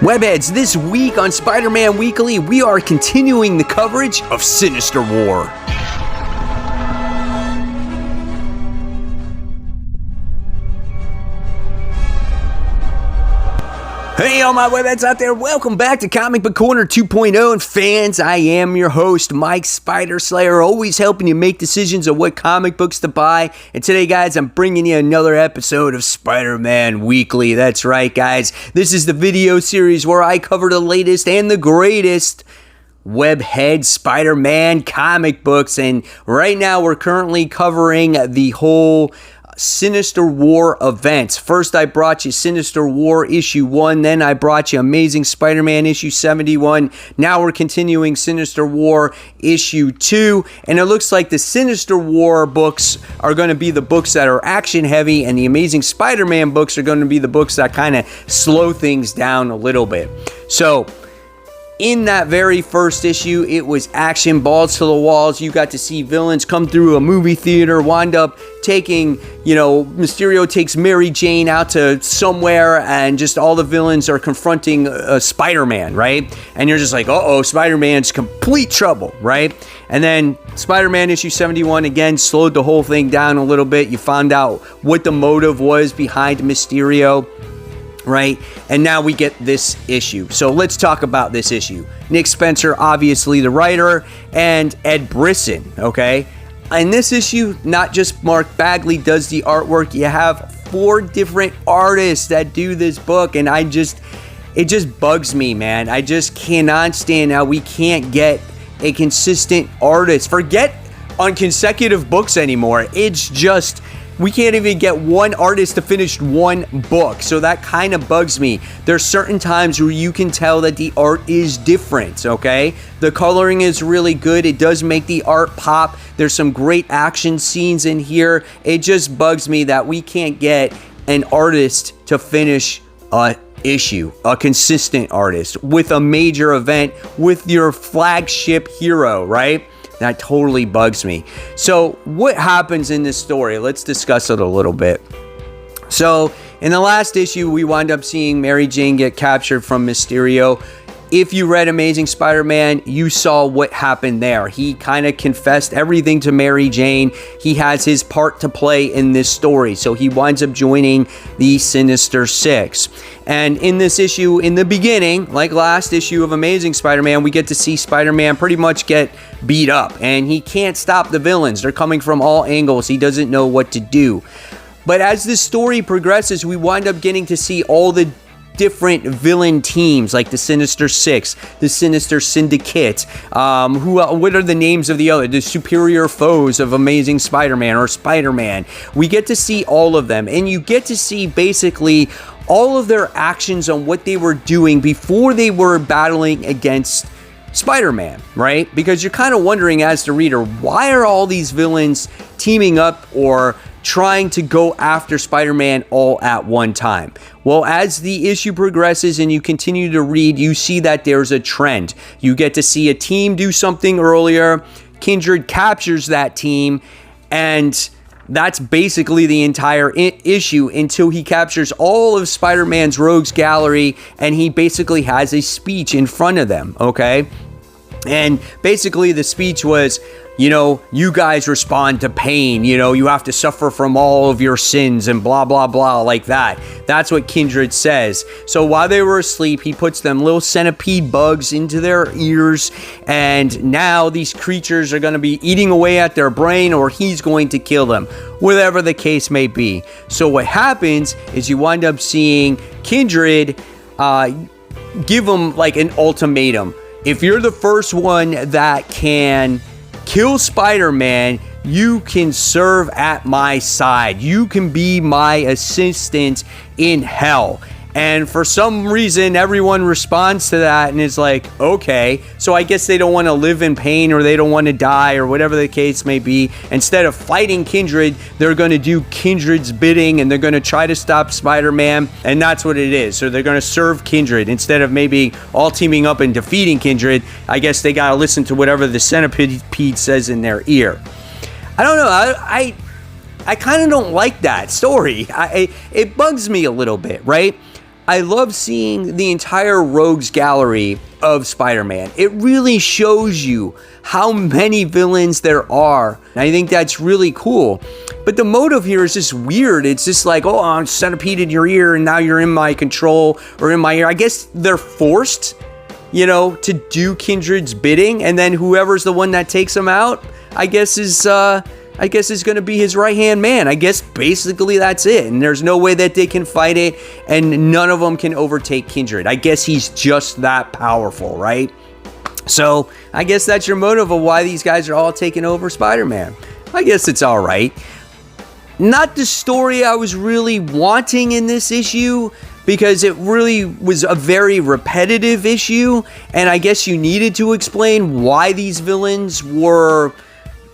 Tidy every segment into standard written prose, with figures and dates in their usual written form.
Webheads, this week on Spider-Man Weekly, we are continuing the coverage of Sinister War. Hey, all my webheads out there, welcome back to Comic Book Corner 2.0, and fans, I am your host, Mike Spider Slayer, always helping you make decisions of what comic books to buy. And today, guys, I'm bringing you another episode of Spider-Man Weekly. That's right, guys. This is the video series where I cover the latest and the greatest webhead Spider-Man comic books. And right now, we're currently covering the whole Sinister War events. First, I brought you Sinister War issue 1, then I brought you Amazing Spider-Man issue 71. Now we're continuing Sinister War issue 2, and it looks like the Sinister War books are going to be the books that are action heavy, and the Amazing Spider-Man books are going to be the books that kind of slow things down a little bit. So in that very first issue, it was action, balls to the walls. You got to see villains come through a movie theater, wind up taking, Mysterio takes Mary Jane out to somewhere, and just all the villains are confronting Spider-Man, right? And you're just like, uh-oh, Spider-Man's complete trouble, right? And then Spider-Man issue 71, again, slowed the whole thing down a little bit. You found out what the motive was behind Mysterio, right? And now we get this issue. So let's talk about this issue. Nick Spencer, obviously the writer, and Ed Brisson, okay? In this issue, not just Mark Bagley does the artwork. You have 4 different artists that do this book, and it just bugs me, man. I just cannot stand how we can't get a consistent artist. Forget on consecutive books anymore. It's just we can't even get one artist to finish one book. So that kind of bugs me. There's certain times where you can tell that the art is different, okay? The coloring is really good. It does make the art pop. There's some great action scenes in here. It just bugs me that we can't get an artist to finish a issue, a consistent artist with a major event with your flagship hero, right? That totally bugs me. So what happens in this story? Let's discuss it a little bit. So in the last issue, we wind up seeing Mary Jane get captured from Mysterio. If you read Amazing Spider-Man, you saw what happened there. He kind of confessed everything to Mary Jane. He has his part to play in this story. So he winds up joining the Sinister Six. And in this issue, in the beginning, like last issue of Amazing Spider-Man, we get to see Spider-Man pretty much get beat up. And he can't stop the villains. They're coming from all angles. He doesn't know what to do. But as this story progresses, we wind up getting to see all the different villain teams, like the Sinister Six, the Sinister Syndicate, what are the names of the superior foes of Amazing Spider-Man or Spider-Man. We get to see all of them, and you get to see basically all of their actions on what they were doing before they were battling against Spider-Man, right? Because you're kind of wondering as the reader, why are all these villains teaming up or trying to go after Spider-Man all at one time? Well, as the issue progresses and you continue to read, you see that there's a trend. You get to see a team do something earlier. Kindred captures that team, and that's basically the entire issue until he captures all of Spider-Man's rogues gallery, and he basically has a speech in front of them, okay? And basically the speech was, you guys respond to pain, you have to suffer from all of your sins and blah, blah, blah, like that. That's what Kindred says. So while they were asleep, he puts them little centipede bugs into their ears, and now these creatures are going to be eating away at their brain, or he's going to kill them, whatever the case may be. So what happens is you wind up seeing Kindred give them like an ultimatum. If you're the first one that can kill Spider-Man, you can serve at my side. You can be my assistant in hell. And for some reason, everyone responds to that and is like, okay. So I guess they don't want to live in pain, or they don't want to die, or whatever the case may be. Instead of fighting Kindred, they're going to do Kindred's bidding, and they're going to try to stop Spider-Man. And that's what it is. So they're going to serve Kindred. Instead of maybe all teaming up and defeating Kindred, I guess they got to listen to whatever the centipede says in their ear. I don't know. I kind of don't like that story. It bugs me a little bit, right? I love seeing the entire rogues gallery of Spider-Man. It really shows you how many villains there are. And I think that's really cool. But the motive here is just weird. It's just like, oh, I'm centipede in your ear and now you're in my control or in my ear. I guess they're forced, you know, to do Kindred's bidding, and then whoever's the one that takes him out, I guess is going to be his right-hand man. I guess basically that's it. And there's no way that they can fight it, and none of them can overtake Kindred. I guess he's just that powerful, right? So I guess that's your motive of why these guys are all taking over Spider-Man. I guess it's all right. Not the story I was really wanting in this issue, because it really was a very repetitive issue, and I guess you needed to explain why these villains were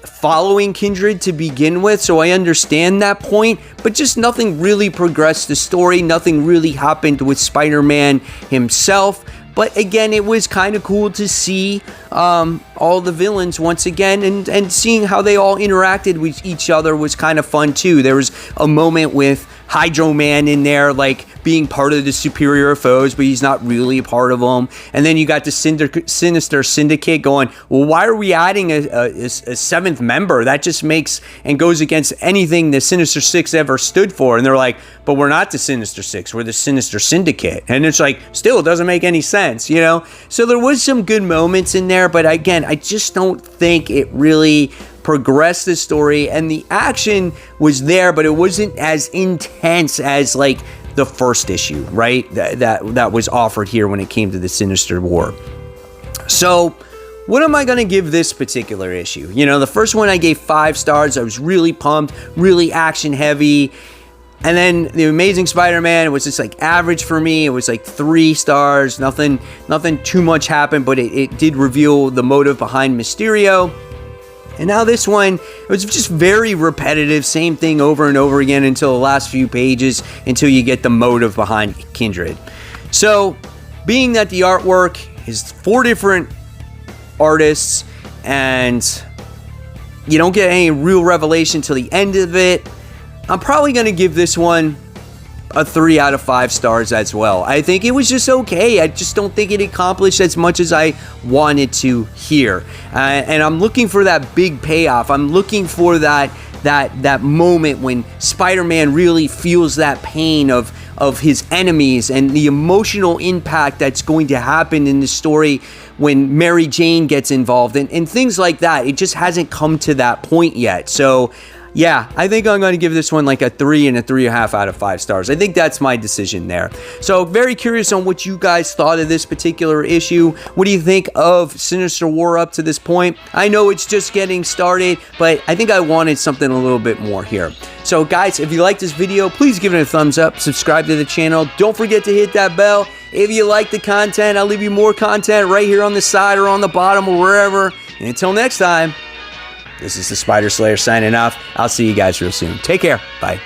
following Kindred to begin with, so I understand that point, but just nothing really progressed the story. Nothing really happened with Spider-Man himself. But again, it was kind of cool to see all the villains once again, and seeing how they all interacted with each other was kind of fun too. There was a moment with Hydro Man in there, like being part of the superior foes, but he's not really a part of them. And then you got the Sinister Syndicate going, well, why are we adding a seventh member? That just makes and goes against anything the Sinister Six ever stood for. And they're like, but we're not the Sinister Six, we're the Sinister Syndicate. And it's like, still, it doesn't make any sense, you know? So there was some good moments in there, but again, I just don't think it really progressed the story, and the action was there, but it wasn't as intense as like the first issue, right? That was offered here when it came to the Sinister War. So what am I going to give this particular issue? You know, the first one I gave 5 stars. I was really pumped, really action heavy. And then the Amazing Spider-Man, it was just like average for me. It was like 3 stars. Nothing too much happened, but it did reveal the motive behind Mysterio. And now this one, it was just very repetitive, same thing over and over again until the last few pages, until you get the motive behind Kindred. So, being that the artwork is 4 different artists, and you don't get any real revelation till the end of it, I'm probably going to give this one a 3 out of 5 stars as well. I think it was just okay. I just don't think it accomplished as much as I wanted to here. And I'm looking for that big payoff. I'm looking for that moment when Spider-Man really feels that pain of his enemies, and the emotional impact that's going to happen in the story when Mary Jane gets involved, and things like that. It just hasn't come to that point yet. So yeah, I think I'm going to give this one like a 3 and a 3.5 out of 5 stars. I think that's my decision there. So very curious on what you guys thought of this particular issue. What do you think of Sinister War up to this point? I know it's just getting started, but I think I wanted something a little bit more here. So guys, if you like this video, please give it a thumbs up, subscribe to the channel. Don't forget to hit that bell. If you like the content, I'll leave you more content right here on the side or on the bottom or wherever. And until next time, this is the Spider Slayer signing off. I'll see you guys real soon. Take care. Bye.